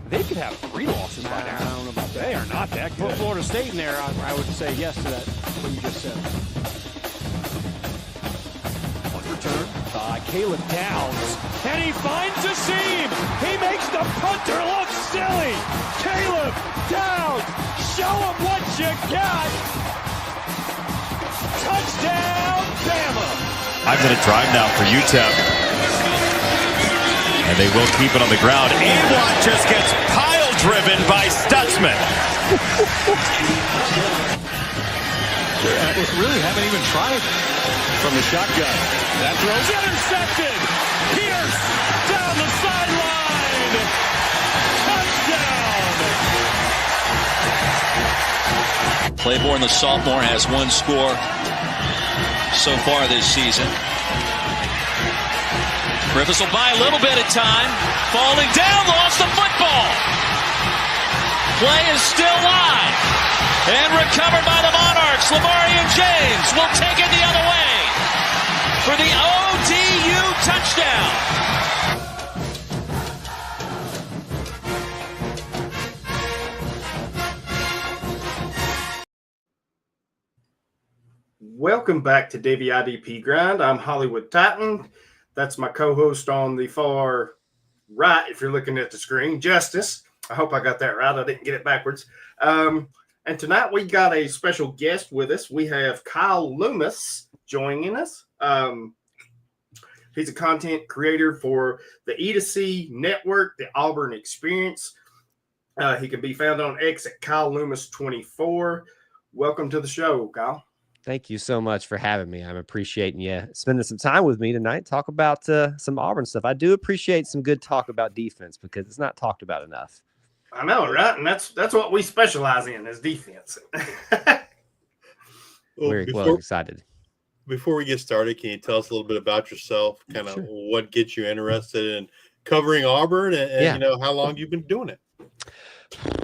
They could have 3 losses by now. I don't know about that. They are not that Put good. Florida State in there, I would say yes to that, what you just said. Return by Caleb Downs, and he finds a seam. He makes the punter look silly. Caleb Downs, show him what you got. Touchdown, Bama. 5-minute drive now for UTEP. And they will keep it on the ground. Awad just gets pile-driven by Stutzman. Really haven't even tried from the shotgun. That throw's intercepted. Pierce down the sideline. Touchdown. Claiborne, the sophomore, has 1 score so far this season. Griffiths will buy a little bit of time. Falling down, lost the football. Play is still live. And recovered by the Monarchs. Lamarian James will take it the other way for the ODU touchdown. Welcome back to Devy IDP Grind. I'm Hollywood Titan. That's my co-host on the far right, if you're looking at the screen, Justice. I hope I got that right. I didn't get it backwards. And tonight we got a special guest with us. We have Kyle Loomis joining us. He's a content creator for the E2C Network, the Auburn Experience. He can be found on X at Kyle Loomis 24. Welcome to the show, Kyle. Thank you so much for having me. I'm appreciating you spending some time with me tonight. Talk about some Auburn stuff. I do appreciate some good talk about defense because it's not talked about enough. I know, right? And that's what we specialize in is defense. Well, excited. Before we get started, can you tell us a little bit about yourself, kind of Sure. what gets you interested in covering Auburn and how long you've been doing it?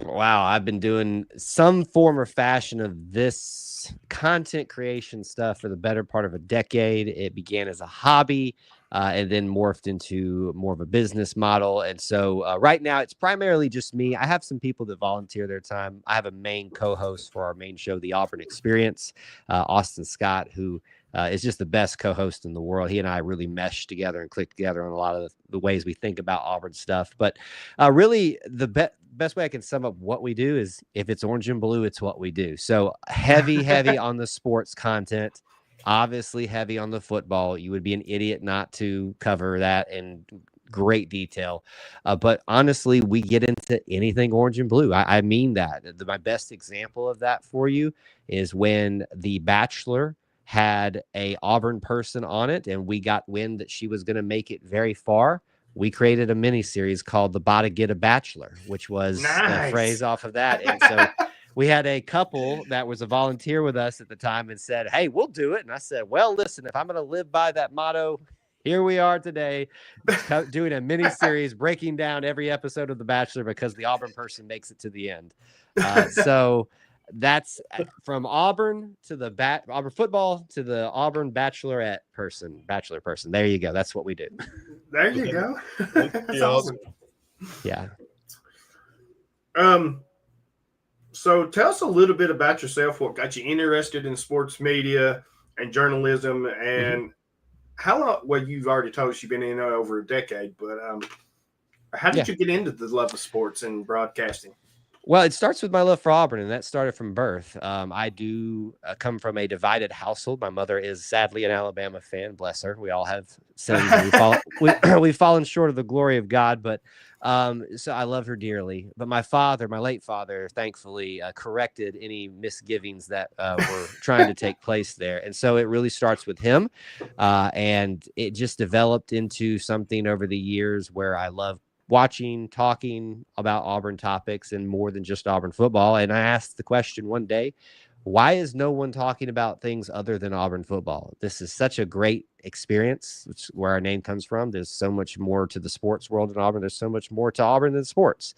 Wow, I've been doing some form or fashion of this content creation stuff for the better part of a decade. It began as a hobby and then morphed into more of a business model. And so right now it's primarily just me. I have some people that volunteer their time. I have a main co-host for our main show, the Auburn Experience, Austin Scott, who is just the best co-host in the world. He and I really mesh together and click together on a lot of the ways we think about Auburn stuff. But really the best way I can sum up what we do is if it's orange and blue, it's what we do. So heavy on the sports content, obviously heavy on the football. You would be an idiot not to cover that in great detail. But honestly, we get into anything orange and blue. I mean that. My best example of that for you is when The Bachelor had a Auburn person on it and we got wind that she was going to make it very far. We created a mini series called The Bada Get a Bachelor, which was the phrase off of that. And so we had a couple that was a volunteer with us at the time and said, "Hey, we'll do it." And I said, "Well, listen, if I'm going to live by that motto, here we are today doing a mini series breaking down every episode of The Bachelor because the Auburn person makes it to the end." So that's from Auburn to the Auburn football to the Auburn bachelor person. There you go. That's what we do. There you go. That's awesome. Yeah. So tell us a little bit about yourself. What got you interested in sports media and journalism, and how long? Well, you've already told us you've been in over a decade, but how did you get into the love of sports and broadcasting? Well, it starts with my love for Auburn, and that started from birth. I do come from a divided household. My mother is sadly an Alabama fan. Bless her. We all have sins. We've fallen short of the glory of God, but so I love her dearly. But my father, my late father, thankfully corrected any misgivings that were trying to take place there. And so it really starts with him, and it just developed into something over the years where I love watching, talking about Auburn topics and more than just Auburn football. And I asked the question one day, why is no one talking about things other than Auburn football? This is such a great experience, which is where our name comes from. There's so much more to the sports world in Auburn. There's so much more to Auburn than sports.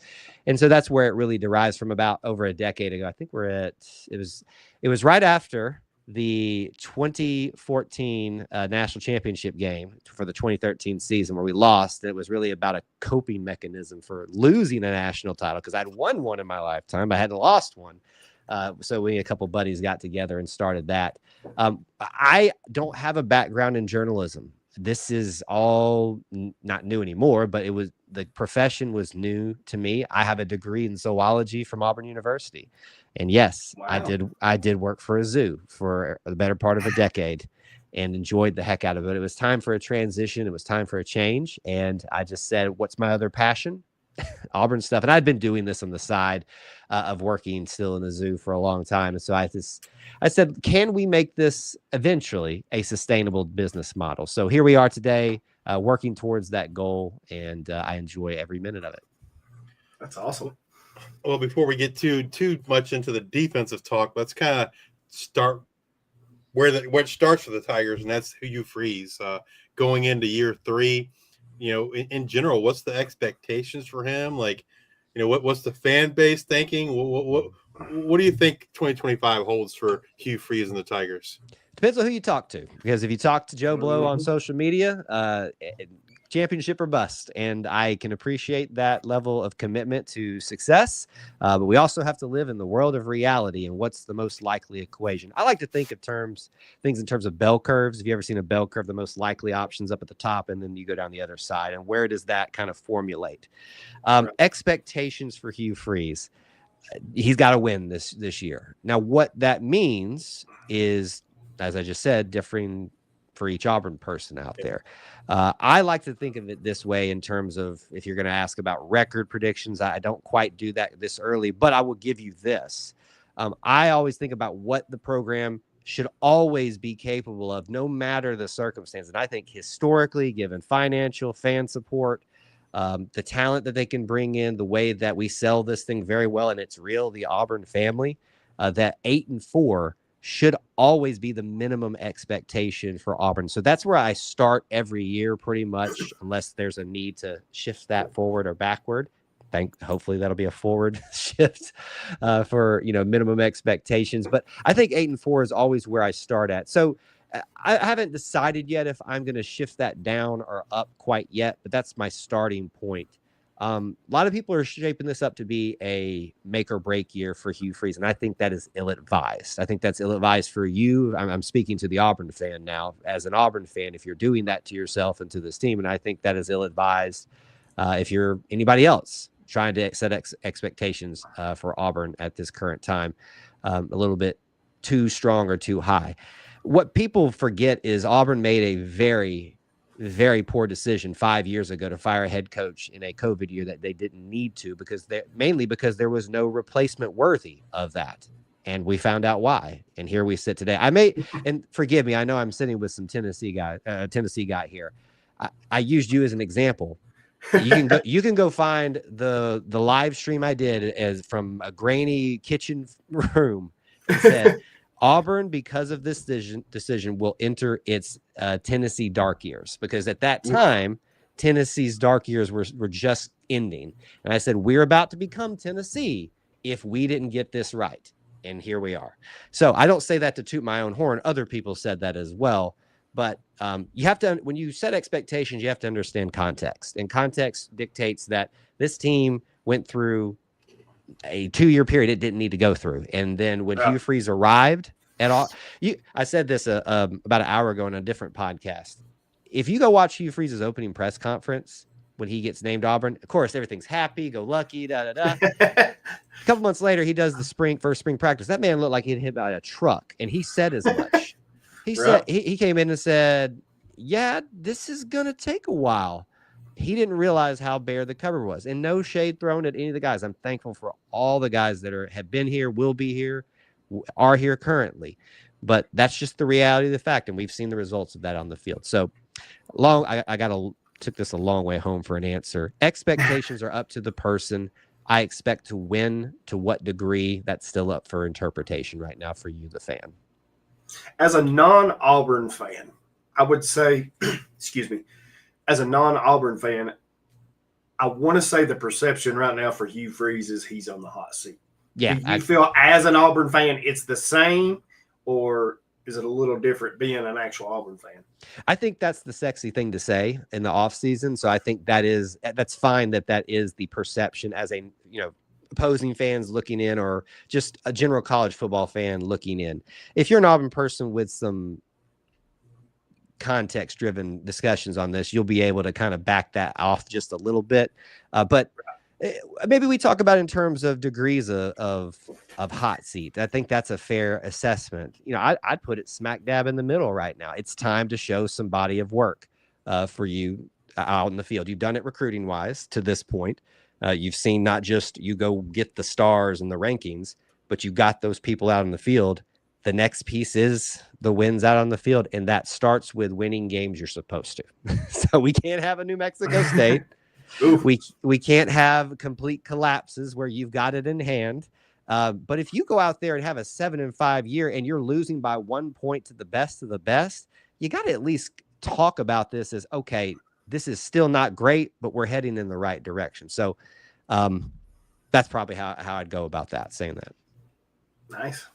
And so that's where it really derives from about over a decade ago. I think it was right after the 2014 national championship game for the 2013 season where we lost. It was really about a coping mechanism for losing a national title because I'd won one in my lifetime, but I hadn't lost one. So we, a couple buddies, got together and started that. I don't have a background in journalism. This is all not new anymore, but the profession was new to me. I have a degree in zoology from Auburn University. And yes, wow. I did work for a zoo for the better part of a decade and enjoyed the heck out of it. It was time for a transition. It was time for a change. And I just said, what's my other passion? Auburn stuff. And I'd been doing this on the side of working still in the zoo for a long time. And so I said, can we make this eventually a sustainable business model? So here we are today, working towards that goal. And I enjoy every minute of it. That's awesome. Well, before we get too much into the defensive talk, let's kind of start where it starts for the Tigers, and that's Hugh Freeze going into year 3. You know, in general, what's the expectations for him? Like, you know, what's the fan base thinking? What do you think 2025 holds for Hugh Freeze and the Tigers? Depends on who you talk to, because if you talk to Joe Blow on social media, championship or bust. And I can appreciate that level of commitment to success. But we also have to live in the world of reality and what's the most likely equation. I like to think of things in terms of bell curves. Have you ever seen a bell curve? The most likely options up at the top, and then you go down the other side. And where does that kind of formulate? Expectations for Hugh Freeze. He's got to win this year. Now, what that means is, as I just said, differing for each Auburn person out there. I like to think of it this way in terms of, if you're going to ask about record predictions, I don't quite do that this early, but I will give you this. I always think about what the program should always be capable of, no matter the circumstance. And I think historically, given financial, fan support, the talent that they can bring in, the way that we sell this thing very well, and it's real, the Auburn family, that 8-4 should always be the minimum expectation for Auburn. So that's where I start every year pretty much, unless there's a need to shift that forward or backward. Hopefully that'll be a forward shift for, minimum expectations. But I think 8-4 is always where I start at. So I haven't decided yet if I'm going to shift that down or up quite yet, but that's my starting point. A lot of people are shaping this up to be a make or break year for Hugh Freeze, and I think that is ill-advised. I think that's ill-advised for you. I'm speaking to the Auburn fan now. As an Auburn fan, if you're doing that to yourself and to this team, and I think that is ill-advised if you're anybody else trying to set expectations for Auburn at this current time, a little bit too strong or too high. What people forget is Auburn made a very, very poor decision 5 years ago to fire a head coach in a COVID year that they didn't need to, mainly because there was no replacement worthy of that. And we found out why. And here we sit today. And forgive me, I know I'm sitting with some Tennessee guy here. I used you as an example. You can go find the live stream I did from a grainy kitchen room and said, Auburn, because of this decision, will enter its Tennessee dark years, because at that time, Tennessee's dark years were just ending. And I said, we're about to become Tennessee if we didn't get this right. And here we are. So I don't say that to toot my own horn. Other people said that as well. But you have to, when you set expectations, you have to understand context. And context dictates that this team went through a 2-year period it didn't need to go through. And then when Hugh Freeze arrived at all, I said this about an hour ago on a different podcast. If you go watch Hugh Freeze's opening press conference when he gets named Auburn, of course, everything's happy, go lucky, A couple months later, he does the first spring practice. That man looked like he'd hit by a truck, and he said as much. He said he came in and said, yeah, this is going to take a while. He didn't realize how bare the cover was, and no shade thrown at any of the guys. I'm thankful for all the guys that have been here, will be here, are here currently, but that's just the reality of the fact. And we've seen the results of that on the field. So took this a long way home for an answer. Expectations are up to the person. I expect to win. To what degree, that's still up for interpretation right now for you, the fan. As a non-Auburn fan, I would say, excuse me, as a non-Auburn fan, I want to say the perception right now for Hugh Freeze is he's on the hot seat. Yeah. Do you feel as an Auburn fan it's the same, or is it a little different being an actual Auburn fan? I think that's the sexy thing to say in the offseason. So I think that's fine that is the perception as a, opposing fans looking in, or just a general college football fan looking in. If you're an Auburn person with some context driven discussions on this, you'll be able to kind of back that off just a little bit. But maybe we talk about in terms of degrees of hot seat. I think that's a fair assessment. I'd put it smack dab in the middle right now. It's time to show some body of work for you out in the field. You've done it recruiting wise to this point. You've seen not just you go get the stars and the rankings, but you got those people out in the field. The next piece is the wins out on the field, and that starts with winning games you're supposed to. So we can't have a New Mexico State. We can't have complete collapses where you've got it in hand. But if you go out there and have a 7-5 year and you're losing by 1 point to the best of the best, you got to at least talk about this as, okay, this is still not great, but we're heading in the right direction. So that's probably how I'd go about that, saying that. Nice.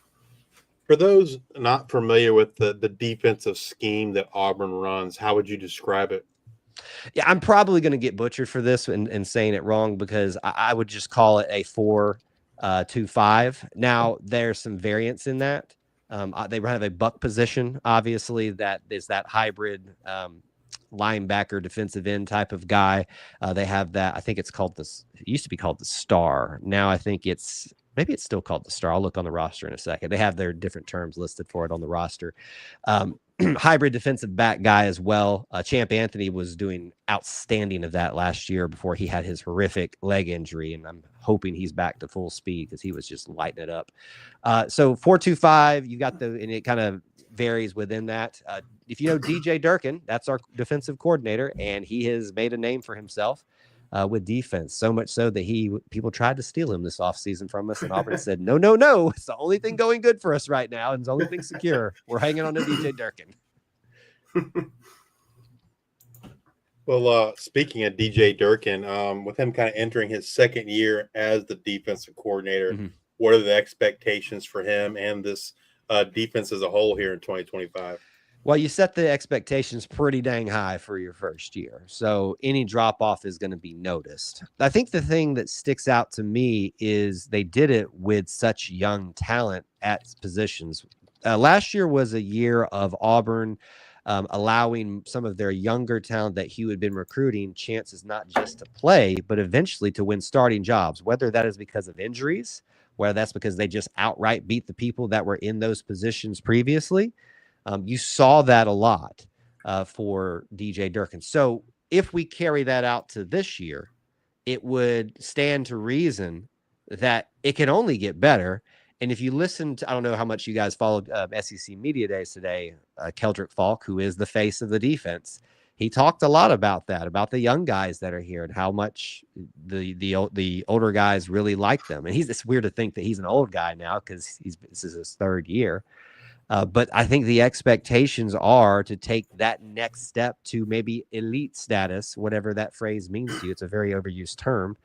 For those not familiar with the defensive scheme that Auburn runs, how would you describe it? Yeah, I'm probably going to get butchered for this and saying it wrong, because I would just call it a 4-2-5. Now, there's some variance in that. They have a buck position, obviously, that is that hybrid linebacker, defensive end type of guy. They have that. I think it's called this. It used to be called the Star. Now I think maybe it's still called the Star. I'll look on the roster in a second. They have their different terms listed for it on the roster. Hybrid defensive back guy as well. Champ Anthony was doing outstanding of that last year before he had his horrific leg injury, and I'm hoping he's back to full speed because he was just lighting it up. So 4-2-5, you got and it kind of varies within that. If you know DJ Durkin, that's our defensive coordinator, and he has made a name for himself with defense, so much so that people tried to steal him this offseason from us, and Auburn said, no, it's the only thing going good for us right now, and it's the only thing secure. We're hanging on to DJ Durkin. Well, speaking of DJ Durkin, with him kind of entering his second year as the defensive coordinator, what are the expectations for him and this defense as a whole here in 2025? Well, you set the expectations pretty dang high for your first year, so any drop-off is going to be noticed. I think the thing that sticks out to me is they did it with such young talent at positions. Last year was a year of Auburn allowing some of their younger talent that Hugh had been recruiting chances not just to play, but eventually to win starting jobs, whether that is because of injuries, whether that's because they just outright beat the people that were in those positions previously. You saw that a lot for DJ Durkin. So if we carry that out to this year, it would stand to reason that it can only get better. And if you listen to, I don't know how much you guys followed SEC Media Days today, Keldrick Falk, who is the face of the defense, he talked a lot about that, about the young guys that are here and how much the older guys really like them. And it's weird to think that he's an old guy now because this is his third year. But I think the expectations are to take that next step to maybe elite status, whatever that phrase means to you. It's a very overused term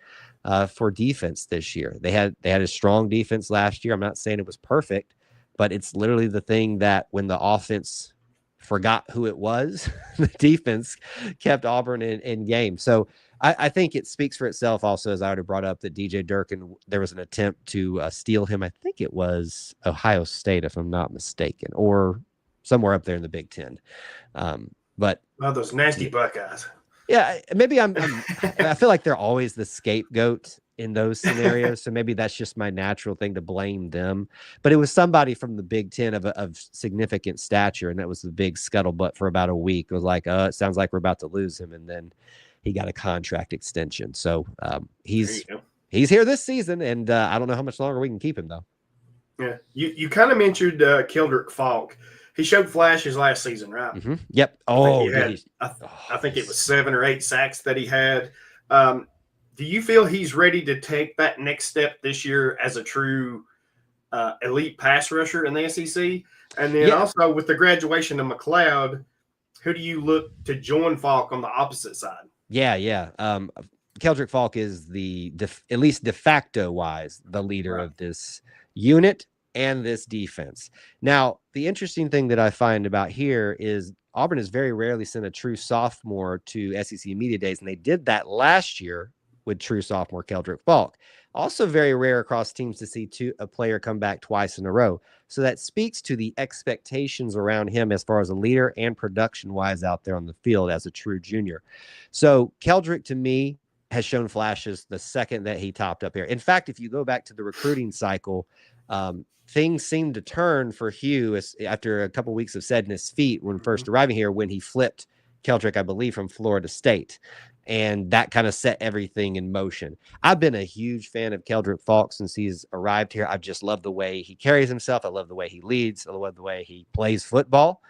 for defense this year. They had a strong defense last year. I'm not saying it was perfect, but it's literally the thing that when the offense forgot who it was, the defense kept Auburn in game. So I think it speaks for itself also, as I already brought up, that DJ Durkin, there was an attempt to steal him. I think it was Ohio State, if I'm not mistaken, or somewhere up there in the Big Ten. But those nasty Buckeyes. Yeah, maybe I feel like they're always the scapegoat in those scenarios. So maybe that's just my natural thing to blame them. But it was somebody from the Big Ten of significant stature, and that was the big scuttlebutt for about a week. It was like, it sounds like we're about to lose him, and then he got a contract extension. So he's here this season, and I don't know how much longer we can keep him, though. Yeah, you kind of mentioned Keldrick Falk. He showed flashes last season, right? Mm-hmm. Yep. I think it was 7 or 8 sacks that he had. Do you feel he's ready to take that next step this year as a true elite pass rusher in the SEC? And then also with the graduation of McLeod, who do you look to join Falk on the opposite side? Yeah. Keldrick Falk is at least de facto wise, the leader of this unit. and this defense. Now, the interesting thing that I find about here is Auburn has very rarely sent a true sophomore to SEC Media Days, and they did that last year with true sophomore Keldrick Falk. Also very rare across teams to see a player come back twice in a row. So that speaks to the expectations around him as far as a leader and production-wise out there on the field as a true junior. So Keldrick, to me, has shown flashes the second that he topped up here. In fact, if you go back to the recruiting cycle, things seemed to turn for Hugh after a couple of weeks of setting his feet when first arriving here, when he flipped Keldrick, I believe, from Florida State. And that kind of set everything in motion. I've been a huge fan of Keldrick Falk since he's arrived here. I've just loved the way he carries himself. I love the way he leads. I love the way he plays football.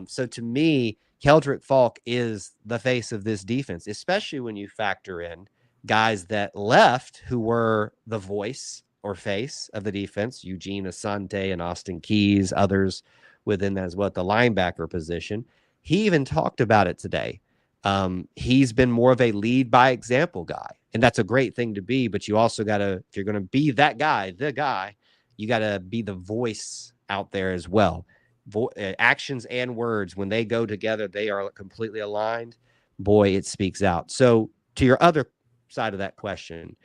So to me, Keldrick Falk is the face of this defense, especially when you factor in guys that left who were the voice or face of the defense, Eugene Asante and Austin Keys, others within that as well at the linebacker position. He even talked about it today. He's been more of a lead by example guy, and that's a great thing to be, but you also got to, if you're going to be that guy, you got to be the voice out there as well. Actions and words, when they go together, they are completely aligned. Boy, it speaks out. So to your other side of that question,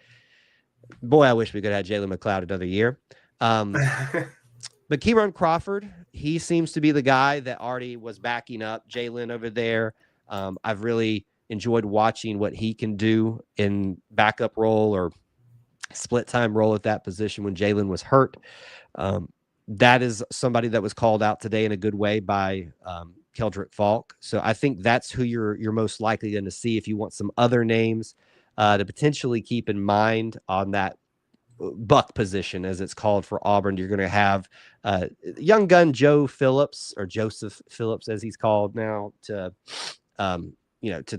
boy, I wish we could have had Jalen McLeod another year. But Kieran Crawford, he seems to be the guy that already was backing up Jalen over there. I've really enjoyed watching what he can do in backup role or split time role at that position when Jalen was hurt. That is somebody that was called out today in a good way by Keldrick Falk. So I think that's who you're most likely going to see if you want some other names to potentially keep in mind on that buck position, as it's called for Auburn. You're going to have young gun Joseph Phillips, as he's called now, to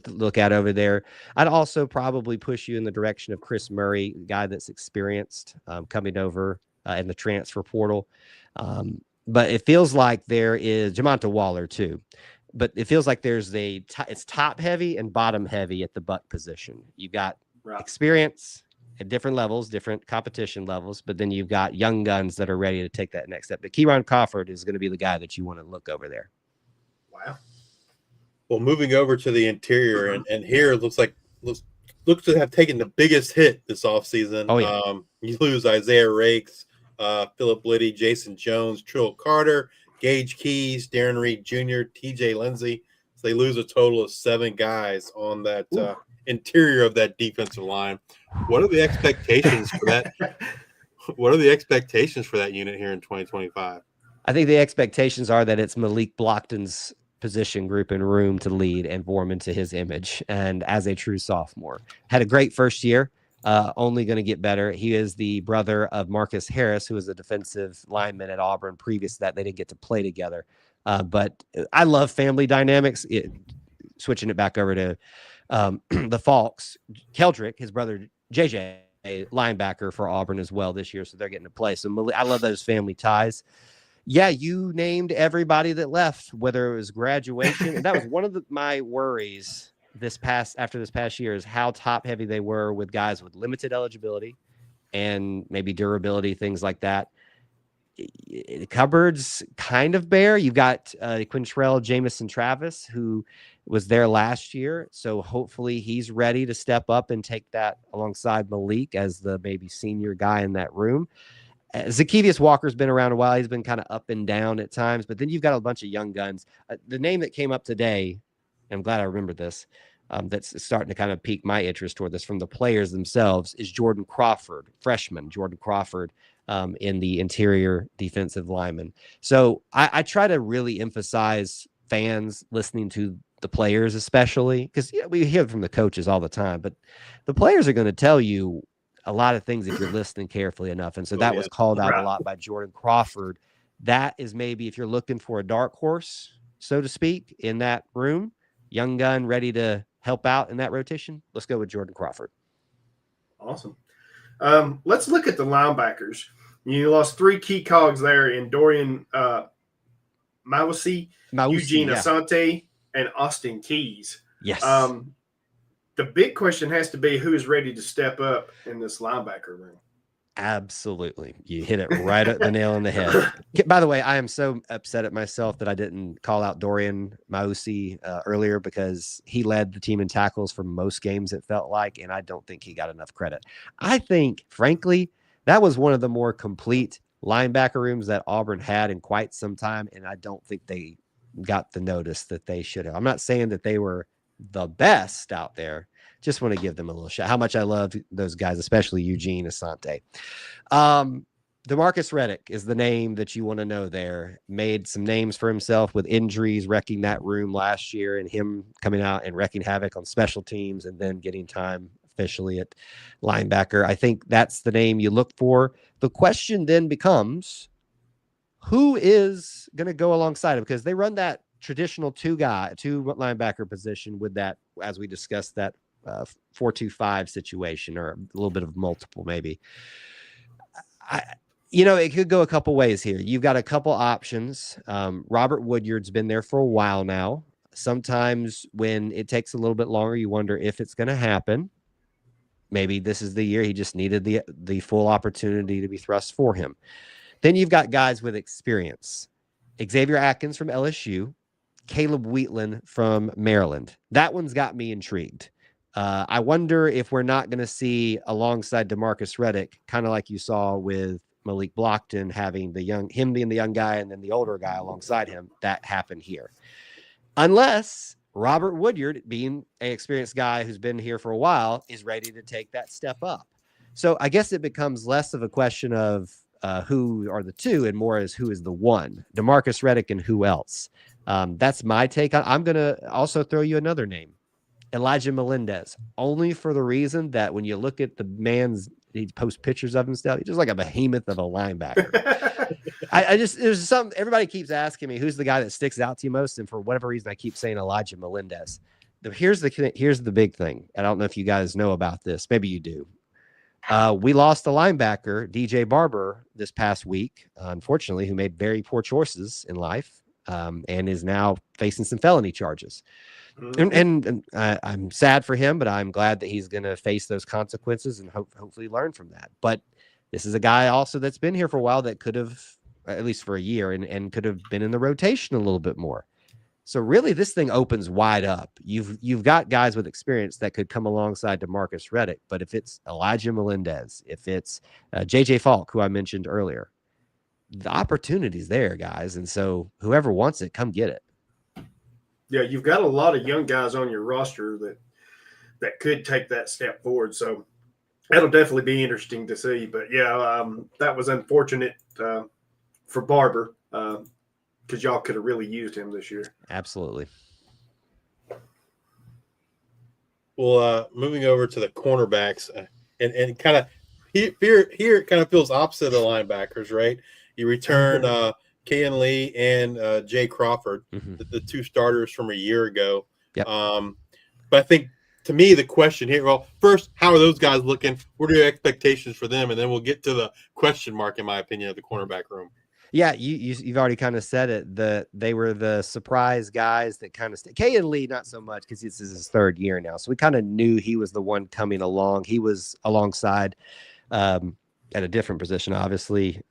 look at over there. I'd also probably push you in the direction of Chris Murray, a guy that's experienced coming over in the transfer portal. But it feels like there is Jamonta Waller too. But it feels like there's it's top heavy and bottom heavy at the buck position. You've got experience at different levels, different competition levels, but then you've got young guns that are ready to take that next step. But Kieran Crawford is going to be the guy that you want to look over there. Wow. Well, moving over to the interior, and here it looks to have taken the biggest hit this offseason. Oh, yeah. You lose Isaiah Rakes, Philip Liddy, Jason Jones, Trill Carter, Gage Keys, Darren Reed Jr., TJ Lindsey. So they lose a total of 7 guys on that interior of that defensive line. What are the expectations for that? What are the expectations for that unit here in 2025? I think the expectations are that it's Malik Blockton's position group and room to lead and form into his image. And as a true sophomore, had a great first year, only going to get better. He is the brother of Marcus Harris, who was a defensive lineman at Auburn. Previous to that, they didn't get to play together. But I love family dynamics. Switching it back over to the Falks, Keldrick, his brother JJ, a linebacker for Auburn as well this year, so they're getting to play. So I love those family ties. Yeah, you named everybody that left, whether it was graduation, and that was one of my worries after this past year, is how top heavy they were with guys with limited eligibility and maybe durability, things like that. The cupboard's kind of bare. You've got Quintrell Jamison Travis, who was there last year. So hopefully he's ready to step up and take that alongside Malik as the maybe senior guy in that room. Zacchaeus Walker's been around a while. He's been kind of up and down at times, but then you've got a bunch of young guns. The name that came up today, and I'm glad I remembered this, that's starting to kind of pique my interest toward this from the players themselves, is Jordan Crawford, freshman Jordan Crawford, in the interior defensive lineman. So I try to really emphasize fans listening to the players, especially because we hear from the coaches all the time, but the players are going to tell you a lot of things if you're listening carefully enough. And so that was called out a lot by Jordan Crawford. That is maybe, if you're looking for a dark horse, so to speak, in that room, young gun ready to help out in that rotation, let's go with Jordan Crawford. Awesome. Let's look at the linebackers. You lost 3 key cogs there in Dorian Mausi, Eugene Asante, and Austin Keys. Yes. The big question has to be who is ready to step up in this linebacker room. Absolutely. You hit it right at the nail on the head. By the way, I am so upset at myself that I didn't call out Dorian Mausi earlier, because he led the team in tackles for most games, it felt like, and I don't think he got enough credit. I think, frankly, that was one of the more complete linebacker rooms that Auburn had in quite some time, and I don't think they got the notice that they should have. I'm not saying that they were the best out there. Just want to give them a little shout. How much I loved those guys, especially Eugene Asante. DeMarcus Reddick is the name that you want to know there. Made some names for himself with injuries, wrecking that room last year, and him coming out and wrecking havoc on special teams and then getting time officially at linebacker. I think that's the name you look for. The question then becomes, who is going to go alongside him? Because they run that traditional two linebacker position with that, as we discussed, that 4-2-5 situation, or a little bit of multiple, maybe. It could go a couple ways here. You've got a couple options. Robert Woodyard's been there for a while now. Sometimes when it takes a little bit longer, you wonder if it's going to happen. Maybe this is the year he just needed the full opportunity to be thrust for him. Then you've got guys with experience. Xavier Atkins from LSU, Caleb Wheatland from Maryland. That one's got me intrigued. I wonder if we're not going to see, alongside DeMarcus Reddick, kind of like you saw with Malik Blockton, having him being the young guy and then the older guy alongside him, that happened here. Unless Robert Woodyard, being an experienced guy who's been here for a while, is ready to take that step up. So I guess it becomes less of a question of who are the two and more as who is the one. DeMarcus Reddick and who else. That's my take on. I'm going to also throw you another name. Elijah Melendez, only for the reason that when you look at the he posts pictures of himself, he's just like a behemoth of a linebacker. There's some, everybody keeps asking me, who's the guy that sticks out to you most? And for whatever reason, I keep saying Elijah Melendez. Here's the big thing. I don't know if you guys know about this. Maybe you do. We lost a linebacker, DJ Barber, this past week, unfortunately, who made very poor choices in life, and is now facing some felony charges. And I'm sad for him, but I'm glad that he's going to face those consequences and hopefully learn from that. But this is a guy also that's been here for a while that could have, at least for a year, and could have been in the rotation a little bit more. So really, this thing opens wide up. You've got guys with experience that could come alongside DeMarcus Reddick, but if it's Elijah Melendez, if it's JJ Falk, who I mentioned earlier, the opportunity's there, guys. And so whoever wants it, come get it. Yeah, you've got a lot of young guys on your roster that could take that step forward. So that'll definitely be interesting to see. But yeah, that was unfortunate for Barber, because y'all could have really used him this year. Absolutely. Well, moving over to the cornerbacks, and kind of here it kind of feels opposite of the linebackers, right? You return Kayan Lee and Jay Crawford, the two starters from a year ago. Yep. But I think, to me, the question here, well, first, how are those guys looking? What are your expectations for them? And then we'll get to the question mark, in my opinion, of the cornerback room. Yeah, you've already kind of said it. They were the surprise guys that kind of Kayan Lee, not so much, because this is his third year now. So we kind of knew he was the one coming along. He was alongside at a different position, obviously.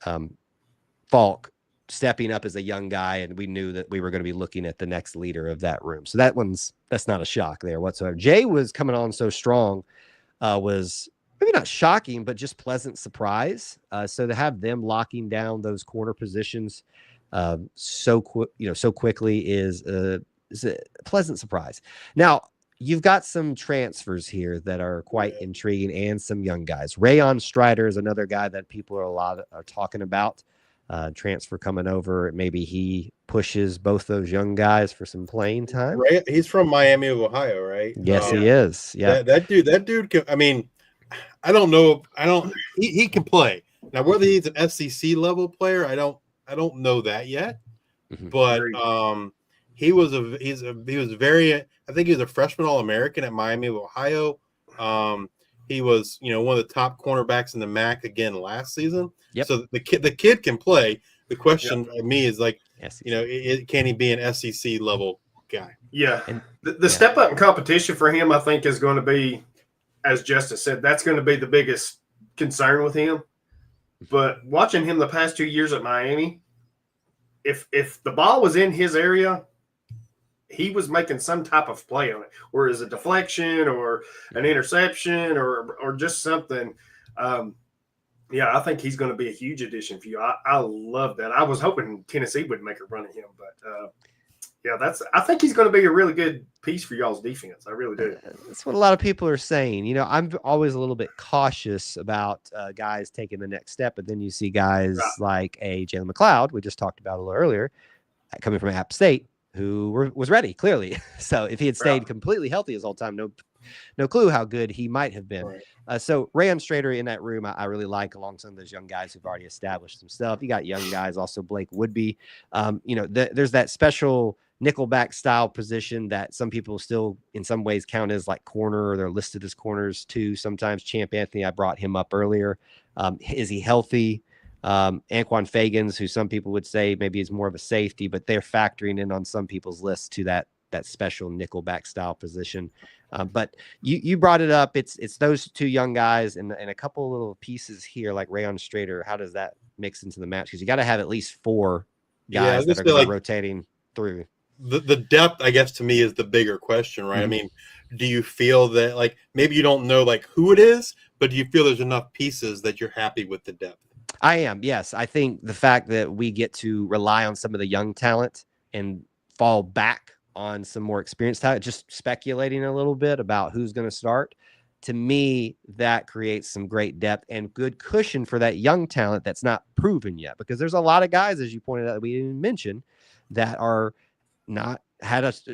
Falk stepping up as a young guy, and we knew that we were going to be looking at the next leader of that room. So that's not a shock there whatsoever. Jay was coming on so strong, was maybe not shocking, but just pleasant surprise. So to have them locking down those corner positions so quickly is a pleasant surprise. Now, you've got some transfers here that are quite intriguing, and some young guys. Rayon Strider is another guy that people are talking about. Transfer coming over. Maybe he pushes both those young guys for some playing time. Right. He's from Miami of Ohio, right? Yes, he is. Yeah. That dude can, I mean, I don't know. He can play. Now, whether he's an SEC level player, I don't know that yet. But he was very, I think he was a freshman All-American at Miami of Ohio. He was, one of the top cornerbacks in the MAC again last season. Yep. So the kid can play. The question for me is like, can he be an SEC level guy? Yeah. And the step up in competition for him, I think, is going to be, as Justice said, that's going to be the biggest concern with him. But watching him the past 2 years at Miami, if the ball was in his area, he was making some type of play on it, or is a deflection or an interception or just something. Yeah, I think he's going to be a huge addition for you. I love that. I was hoping Tennessee would make a run at him, but yeah, I think he's going to be a really good piece for y'all's defense. I really do. That's what a lot of people are saying. You know, I'm always a little bit cautious about guys taking the next step, but then you see guys like a Jalen McLeod, we just talked about a little earlier, coming from App State, who was ready, clearly. So if he had stayed completely healthy his whole time, no clue how good he might have been. So Rayon Strader in that room, I really like, along some of those young guys who've already established themselves. You got young guys, also Blake Woodby. You know, there's that special nickelback style position that some people still in some ways count as like corner, or they're listed as corners too. Sometimes Champ Anthony, I brought him up earlier. Is he healthy? Anquan Fagans, who some people would say maybe is more of a safety, but they're factoring in on some people's list to that special nickelback style position. But you brought it up. It's those two young guys and a couple of little pieces here like Rayon Strader. How does that mix into the match? Because you got to have at least 4 guys that are going to be rotating through. The depth, I guess, to me is the bigger question, right? I mean, do you feel that, like, maybe you don't know like who it is, but do you feel there's enough pieces that you're happy with the depth? I am, yes. I think the fact that we get to rely on some of the young talent and fall back on some more experienced talent, just speculating a little bit about who's going to start, to me, that creates some great depth and good cushion for that young talent that's not proven yet. Because there's a lot of guys, as you pointed out, that we didn't mention, that are not had us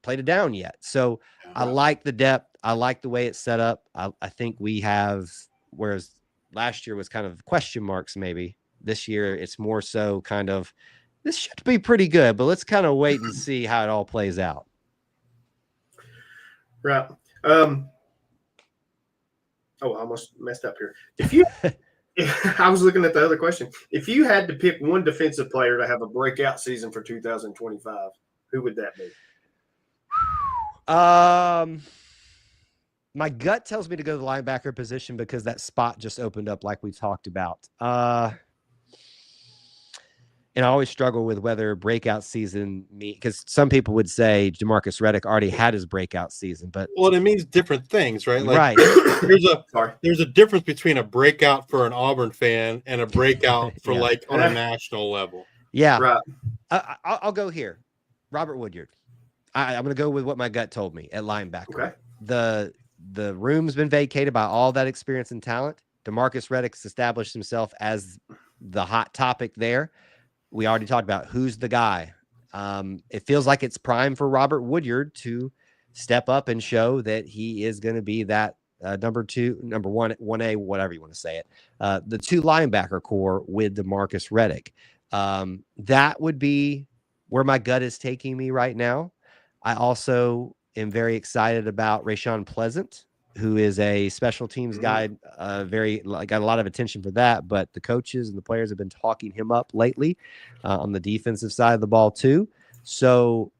played it down yet. So I like the depth. I like the way it's set up. I think we have, whereas last year was kind of question marks, maybe this year it's more so kind of, this should be pretty good, but let's kind of wait and see how it all plays out. Right. Oh, I almost messed up here. If you, I was looking at the other question. If you had to pick one defensive player to have a breakout season for 2025, who would that be? My gut tells me to go to the linebacker position because that spot just opened up like we talked about. And I always struggle with whether breakout season because some people would say DeMarcus Reddick already had his breakout season, but it means different things, right? Like, right. There's a difference between a breakout for an Auburn fan and a breakout for like on a national level. Yeah. Right. I'll go here. Robert Woodyard. I'm going to go with what my gut told me at linebacker. Okay. The room's been vacated by all that experience and talent. DeMarcus Reddick's established himself as the hot topic there. We already talked about who's the guy. It feels like it's prime for Robert Woodyard to step up and show that he is going to be that number 1A, whatever you want to say it. The 2 linebacker core with DeMarcus Reddick. That would be where my gut is taking me right now. I also am very excited about Rashawn Pleasant, who is a special teams guy, got a lot of attention for that, but the coaches and the players have been talking him up lately on the defensive side of the ball too. So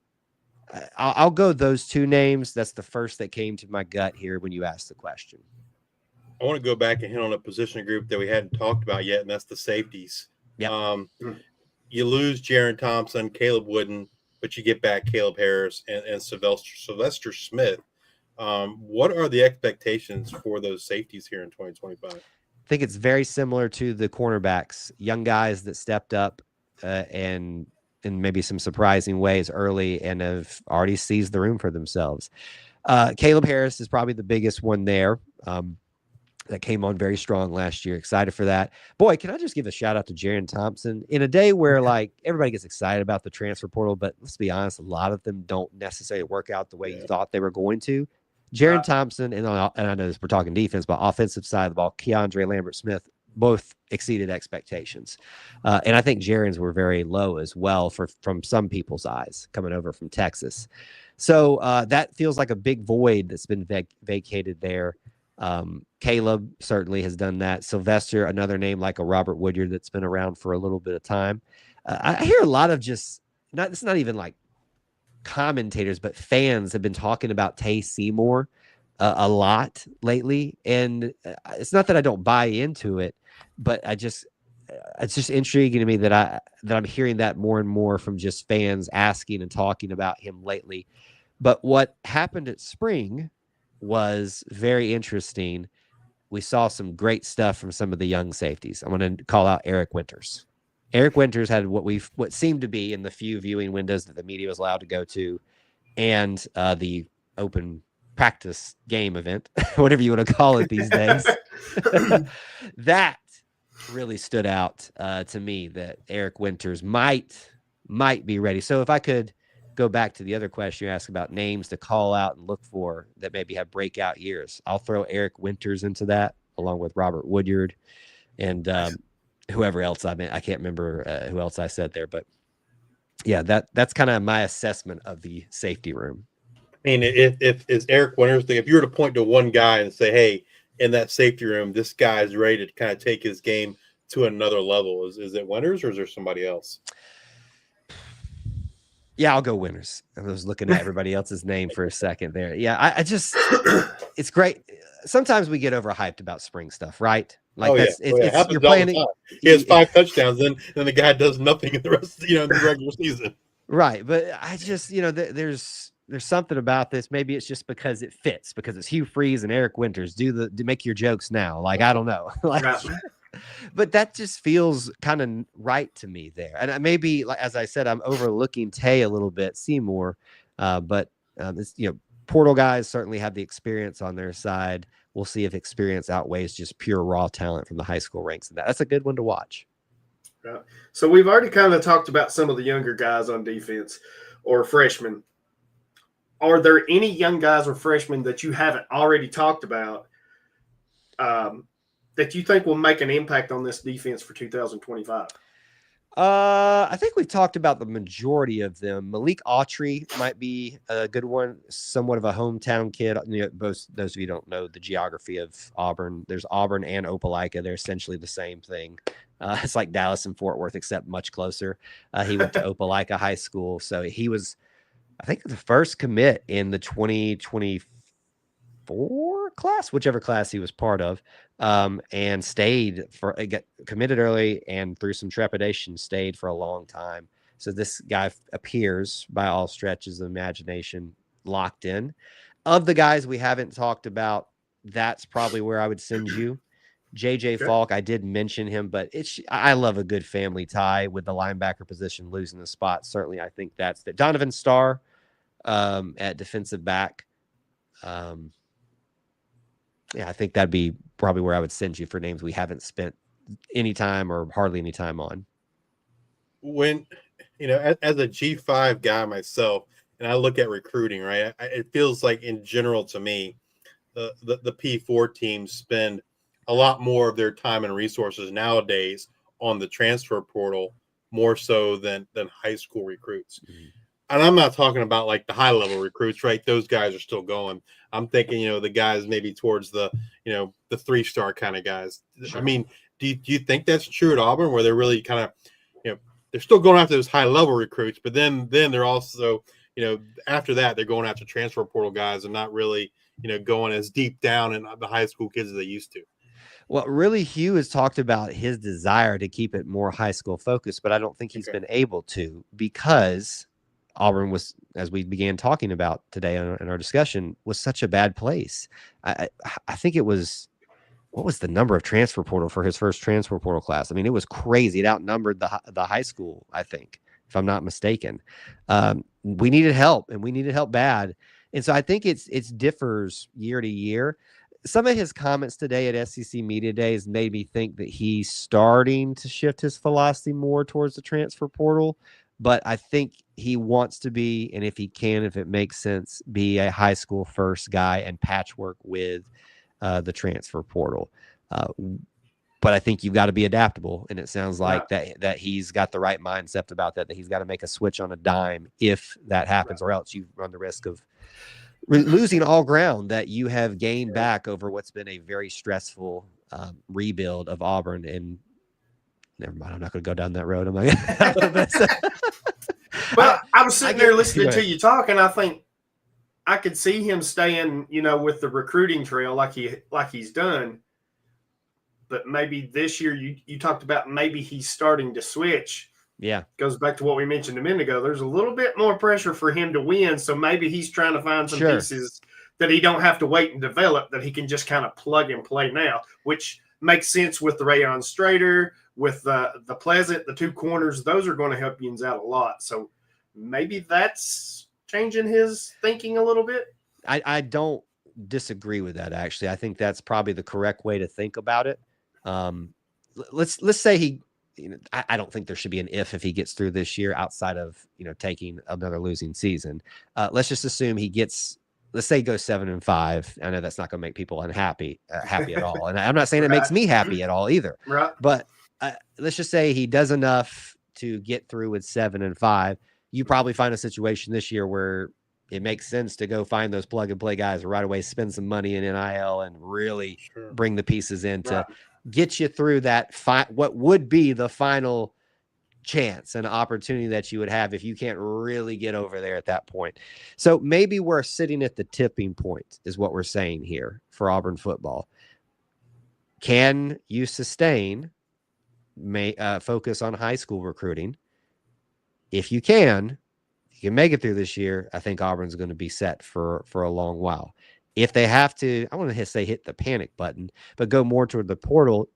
I'll go those 2 names. That's the first that came to my gut here when you asked the question. I want to go back and hit on a position group that we hadn't talked about yet, and that's the safeties. Yeah. You lose Jaron Thompson, Caleb Wooden, but you get back Caleb Harris and Sylvester Smith. What are the expectations for those safeties here in 2025? I think it's very similar to the cornerbacks, young guys that stepped up and in maybe some surprising ways early and have already seized the room for themselves. Caleb Harris is probably the biggest one there. That came on very strong last year. Excited for that. Boy, can I just give a shout out to Jaron Thompson in a day where like everybody gets excited about the transfer portal, but let's be honest, a lot of them don't necessarily work out the way you thought they were going to. Jaron Thompson, and I know we're talking defense, but offensive side of the ball, Keandre Lambert-Smith, both exceeded expectations. And I think Jaron's were very low as well from some people's eyes coming over from Texas. So that feels like a big void that's been vacated there. Caleb certainly has done that. Sylvester, another name like a Robert Woodyard that's been around for a little bit of time. I hear a lot of it's not even like commentators, but fans have been talking about Tay Seymour a lot lately. And it's not that I don't buy into it, but it's just intriguing to me that I'm hearing that more and more from just fans asking and talking about him lately. But what happened at spring was very interesting. We saw some great stuff from some of the young safeties. I'm going to call out Eric Winters. Eric Winters had what seemed to be in the few viewing windows that the media was allowed to go to, and the open practice game event, whatever you want to call it these days. That really stood out to me, that Eric Winters might be ready. So if I could go back to the other question you asked about names to call out and look for that maybe have breakout years, I'll throw Eric Winters into that, along with Robert Woodyard and whoever else I can't remember who else I said there, but yeah, that's kind of my assessment of the safety room. I mean, if is Eric Winters, if you were to point to one guy and say, hey, in that safety room, this guy is ready to kind of take his game to another level, is it Winters or is there somebody else? Yeah, I'll go Winters. I was looking at everybody else's name for a second there. Yeah, I just, it's great. Sometimes we get overhyped about spring stuff, right? Like you're playing. He has 5 touchdowns, then the guy does nothing in the rest, in the regular season. Right, but I just, there's something about this. Maybe it's just because it fits, because it's Hugh Freeze and Eric Winters. Do make your jokes now. Like, I don't know. Like, but that just feels kind of right to me there. And maybe, like, as I said, I'm overlooking Tay a little bit, Seymour, but it's, portal guys certainly have the experience on their side. We'll see if experience outweighs just pure raw talent from the high school ranks. And that's a good one to watch. Right. So we've already kind of talked about some of the younger guys on defense or freshmen. Are there any young guys or freshmen that you haven't already talked about that you think will make an impact on this defense for 2025? I think we've talked about the majority of them. Malik Autry might be a good one, somewhat of a hometown kid. Those of you who don't know the geography of Auburn, there's Auburn and Opelika. They're essentially the same thing. It's like Dallas and Fort Worth, except much closer. He went to Opelika High School, so he was, I think, the first commit in the 2024 class, whichever class he was part of, and got committed early, and through some trepidation stayed for a long time. So this guy appears, by all stretches of imagination, locked in. Of the guys we haven't talked about, that's probably where I would send you. JJ Falk, I did mention him, but I love a good family tie with the linebacker position losing the spot. Certainly, I think that's the Donovan Starr at defensive back. Yeah, I think that'd be probably where I would send you for names we haven't spent any time or hardly any time on. When, as a G5 guy myself, and I look at recruiting, right, it feels like in general to me, the P4 teams spend a lot more of their time and resources nowadays on the transfer portal, more so than high school recruits. Mm-hmm. And I'm not talking about like the high level recruits, right? Those guys are still going. I'm thinking, the guys maybe towards the 3-star kind of guys. Sure. I mean, do you think that's true at Auburn, where they're really kind of, they're still going after those high level recruits, but then they're also, after that, they're going after transfer portal guys and not really, going as deep down in the high school kids as they used to. Well, really, Hugh has talked about his desire to keep it more high school focused, but I don't think he's been able to, because Auburn was, as we began talking about today in our discussion, was such a bad place. I think it was, what was the number of transfer portal for his first transfer portal class? I mean, it was crazy. It outnumbered the high school, I think, if I'm not mistaken. We needed help, and we needed help bad. And so I think it differs year to year. Some of his comments today at SEC Media Days made me think that he's starting to shift his philosophy more towards the transfer portal. But I think he wants to be, and if he can, if it makes sense, be a high school first guy and patchwork with the transfer portal. But I think you've got to be adaptable, and it sounds like that he's got the right mindset about that he's got to make a switch on a dime if that happens, or else you run the risk of losing all ground that you have gained back over what's been a very stressful rebuild of Auburn. And never mind, I'm not going to go down that road. I'm like, well, I was sitting there listening to you talk, and I think I could see him staying, with the recruiting trail like he's done. but maybe this year you talked about maybe he's starting to switch. Yeah. Goes back to what we mentioned a minute ago. There's a little bit more pressure for him to win. So maybe he's trying to find some pieces that he don't have to wait and develop, that he can just kind of plug and play now, which makes sense with the Rayon Strader, with the Pleasant, the two corners. Those are going to help you out a lot. So maybe that's changing his thinking a little bit. I don't disagree with that, actually. I think that's probably the correct way to think about it. Let's say he, I don't think there should be an if he gets through this year outside of, taking another losing season. Let's just assume he gets, let's say he goes 7-5. I know that's not going to make people happy at all. And I'm not saying it makes me happy at all either. Right. But let's just say he does enough to get through with 7-5. You probably find a situation this year where it makes sense to go find those plug and play guys right away, spend some money in NIL and really bring the pieces in to get you through that what would be the final chance and opportunity that you would have if you can't really get over there at that point. So maybe we're sitting at the tipping point is what we're saying here for Auburn football. Can you sustain focus on high school recruiting? If you can make it through this year, I think Auburn's going to be set for a long while. If they have to, I want to say hit the panic button, but go more toward the portal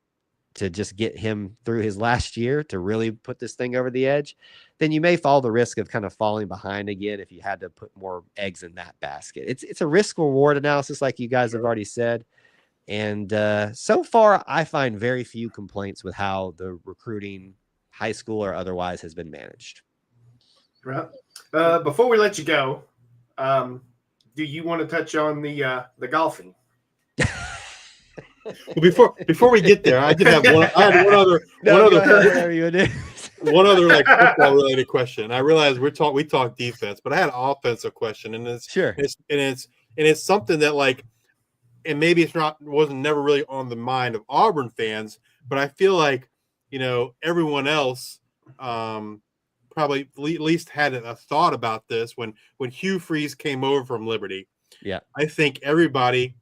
to just get him through his last year to really put this thing over the edge, then you may fall the risk of kind of falling behind again if you had to put more eggs in that basket. It's a risk reward analysis, like you guys have already said. And so far, I find very few complaints with how the recruiting, high school or otherwise, has been managed. Right. Before we let you go, do you want to touch on the golfing? Well, before we get there, I did have one other like football related question. I realized we talk defense, but I had an offensive question, and it's something that, like, and maybe wasn't never really on the mind of Auburn fans, but I feel like everyone else probably at least had a thought about this when Hugh Freeze came over from Liberty. Yeah, I think everybody,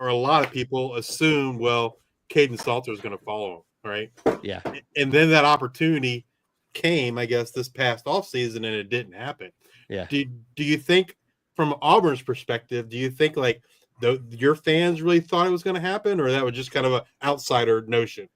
or a lot of people, assumed, well, Caden Salter is going to follow him, right? Yeah. And then that opportunity came, I guess, this past offseason, and it didn't happen. Yeah. Do you think, from Auburn's perspective, do you think like your fans really thought it was going to happen, or that was just kind of an outsider notion?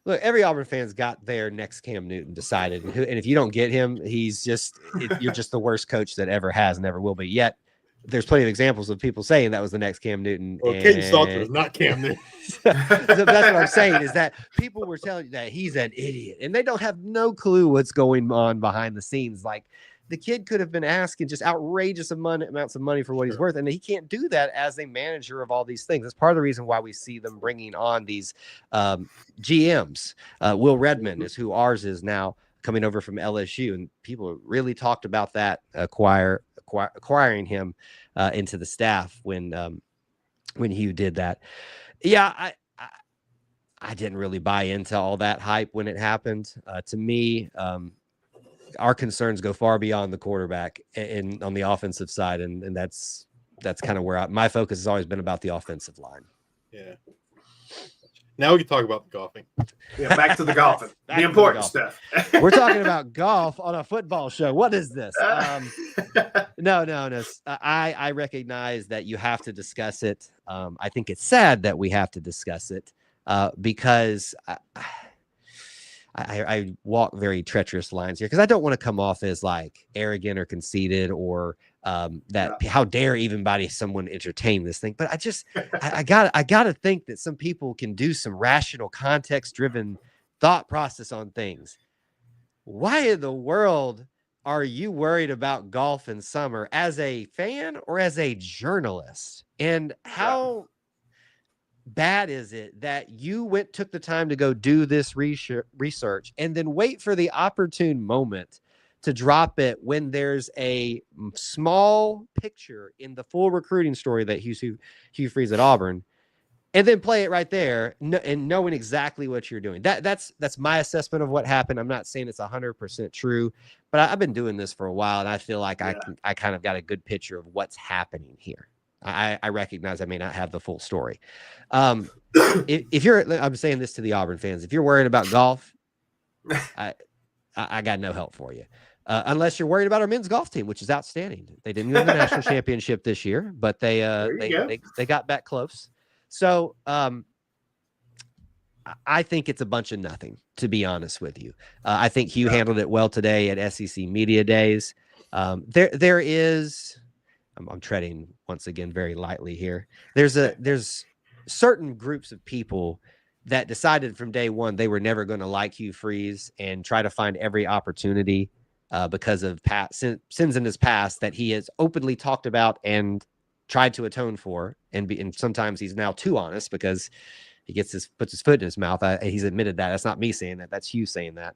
Look, every Auburn fan's got their next Cam Newton decided, and if you don't get him, you're just the worst coach that ever has and ever will be. Yet there's plenty of examples of people saying that was the next Cam Newton. Well, Caden Salter is not Cam Newton. So that's what I'm saying, is that people were telling you that he's an idiot, and they don't have no clue what's going on behind the scenes. Like, the kid could have been asking just outrageous amounts of money for what he's worth, and he can't do that as a manager of all these things. That's part of the reason why we see them bringing on these GMs. Will Redmond is who ours is now, coming over from LSU, and people really talked about that acquiring him into the staff when Hugh did that. Yeah, I didn't really buy into all that hype when it happened. To me, our concerns go far beyond the quarterback and on the offensive side, and that's kind of where my focus has always been, about the offensive line. Yeah. Now we can talk about the golfing. Yeah, back to the golfing. The important stuff. We're talking about golf on a football show. What is this? No. I recognize that you have to discuss it. I think it's sad that we have to discuss it because I walk very treacherous lines here, because I don't want to come off as like arrogant or conceited or how dare someone entertain this thing. But I gotta think that some people can do some rational, context-driven thought process on things. Why in the world are you worried about golf in summer, as a fan or as a journalist? And how bad is it that you took the time to go do this research and then wait for the opportune moment to drop it when there's a small picture in the full recruiting story that Hugh Freeze at Auburn, and then play it right there and knowing exactly what you're doing? That's my assessment of what happened. I'm not saying it's 100% true, but I've been doing this for a while, and I feel like I kind of got a good picture of what's happening here. I recognize I may not have the full story. If you're, I'm saying this to the Auburn fans, if you're worried about golf, I got no help for you. Unless you're worried about our men's golf team, which is outstanding. They didn't win the national championship this year, but they got back close. So I think it's a bunch of nothing, to be honest with you. I think Hugh handled it well today at SEC Media Days. There is, I'm treading once again very lightly here. There's certain groups of people that decided from day one they were never going to like Hugh Freeze and try to find every opportunity because of sins in his past that he has openly talked about and tried to atone for. And sometimes he's now too honest because he puts his foot in his mouth. He's admitted that. That's not me saying that. That's Hugh saying that.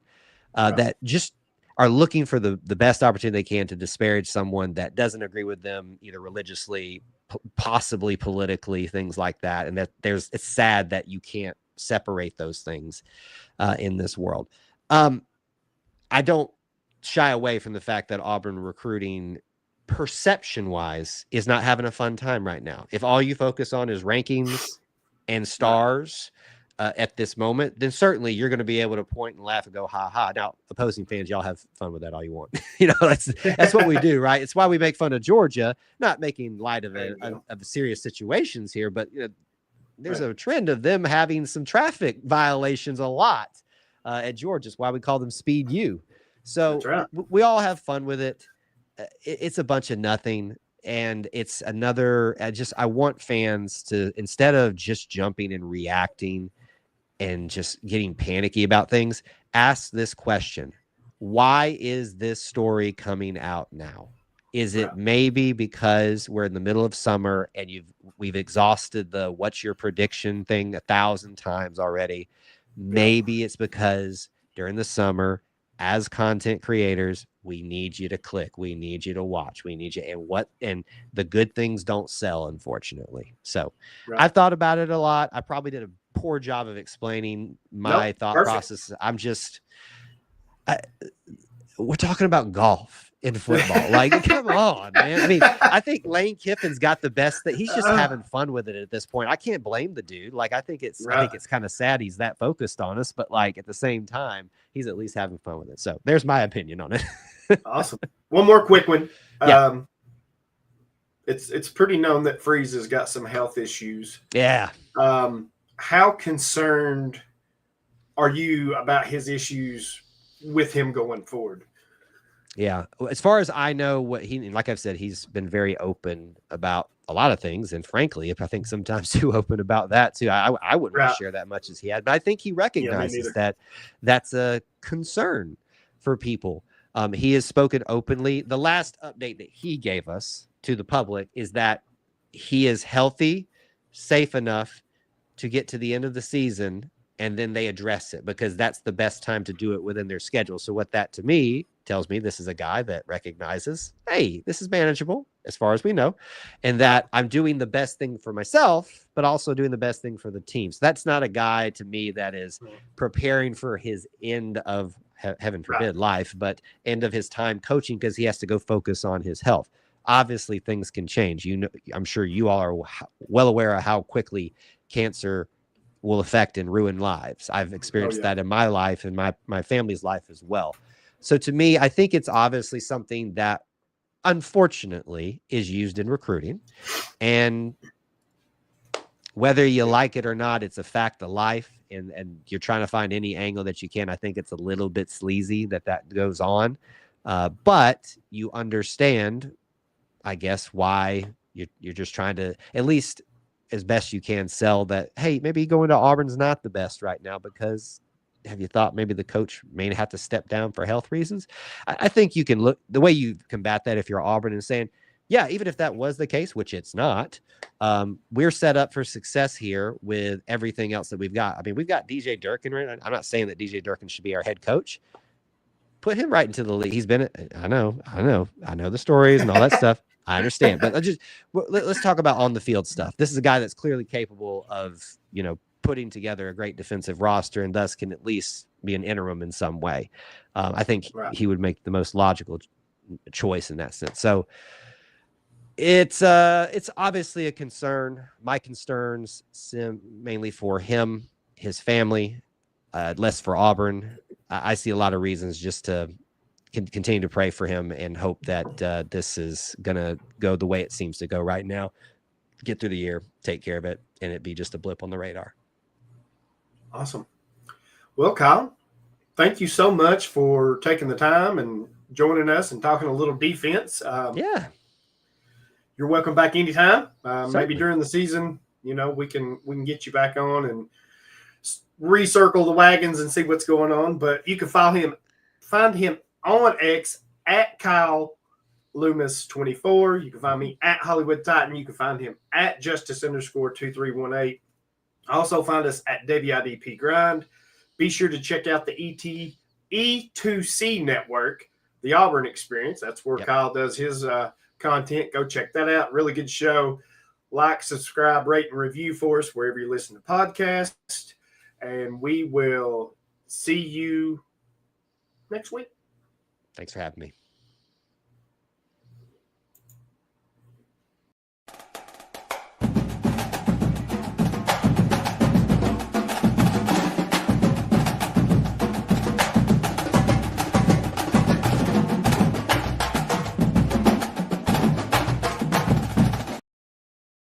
That just are looking for the best opportunity they can to disparage someone that doesn't agree with them, either religiously, possibly politically, things like that. And that it's sad that you can't separate those things in this world. I don't shy away from the fact that Auburn recruiting, perception wise, is not having a fun time right now. If all you focus on is rankings and stars at this moment, then certainly you're going to be able to point and laugh and go, ha ha. Now, opposing fans, y'all have fun with that all you want. That's what we do, right? It's why we make fun of Georgia, not making light of serious situations here, but there's a trend of them having some traffic violations a lot at Georgia. It's why we call them Speed U. So we all have fun with it. It's a bunch of nothing. And it's another, I want fans to, instead of just jumping and reacting and just getting panicky about things, ask this question. Why is this story coming out now? Is it maybe because we're in the middle of summer and we've exhausted the what's your prediction thing 1,000 times already? Maybe it's because during the summer, as content creators, we need you to click. We need you to watch. We need you. And the good things don't sell, unfortunately. So I've thought about it a lot. I probably did a poor job of explaining my thought process. We're talking about golf in football. Like, come on, man. I mean, I think Lane Kiffin's got the best that he's just having fun with it at this point. I can't blame the dude. Like, I think it's kind of sad he's that focused on us, but like at the same time, he's at least having fun with it. So there's my opinion on it. Awesome. One more quick one. It's pretty known that Freeze has got some health issues. Yeah. How concerned are you about his issues with him going forward? Yeah. As far as I know, like I've said, he's been very open about a lot of things. And frankly, I think sometimes too open about that too. I wouldn't want to share that much as he had, but I think he recognizes that that's a concern for people. He has spoken openly. The last update that he gave us to the public is that he is healthy, safe enough to get to the end of the season, and then they address it because that's the best time to do it within their schedule. So what that to me tells me, this is a guy that recognizes, hey, this is manageable as far as we know, and that I'm doing the best thing for myself, but also doing the best thing for the team. So that's not a guy to me that is preparing for his end of, heaven forbid, life, but end of his time coaching because he has to go focus on his health. Obviously, things can change. I'm sure you all are well aware of how quickly cancer will affect and ruin lives. I've experienced that in my life and my family's life as well. So to me, I think it's obviously something that unfortunately is used in recruiting. And whether you like it or not, it's a fact of life. And you're trying to find any angle that you can. I think it's a little bit sleazy that goes on. But you understand, I guess, why you're just trying to, at least as best you can, sell that, hey, maybe going to Auburn's not the best right now because have you thought maybe the coach may have to step down for health reasons? I think you can look the way you combat that if you're Auburn and saying, yeah, even if that was the case, which it's not, we're set up for success here with everything else that we've got. I mean, we've got DJ Durkin right. I'm not saying that DJ Durkin should be our head coach. Put him right into the league. He's been, I know the stories and all that stuff. I understand, but let's talk about on the field stuff. This is a guy that's clearly capable of, putting together a great defensive roster and thus can at least be an interim in some way. I think he would make the most logical choice in that sense. So It's obviously a concern. My concerns mainly for him, his family, less for Auburn. I see a lot of reasons just to continue to pray for him and hope that this is gonna go the way it seems to go right now. Get through the year, take care of it, and it be just a blip on the radar. Awesome. Well, Kyle, thank you so much for taking the time and joining us and talking a little defense. Yeah. You're welcome back anytime. Maybe Certainly. during the season, we can get you back on and recircle the wagons and see what's going on. But you can find him on X at Kyle Loomis 24. You can find me at Hollywood Titan. You can find him at Justice_2318. Also find us at Devy IDP Grind. Be sure to check out the E2C network, the Auburn Experience. That's where Kyle does his content. Go check that out. Really good show. Like, subscribe, rate, and review for us wherever you listen to podcasts. And we will see you next week. Thanks for having me.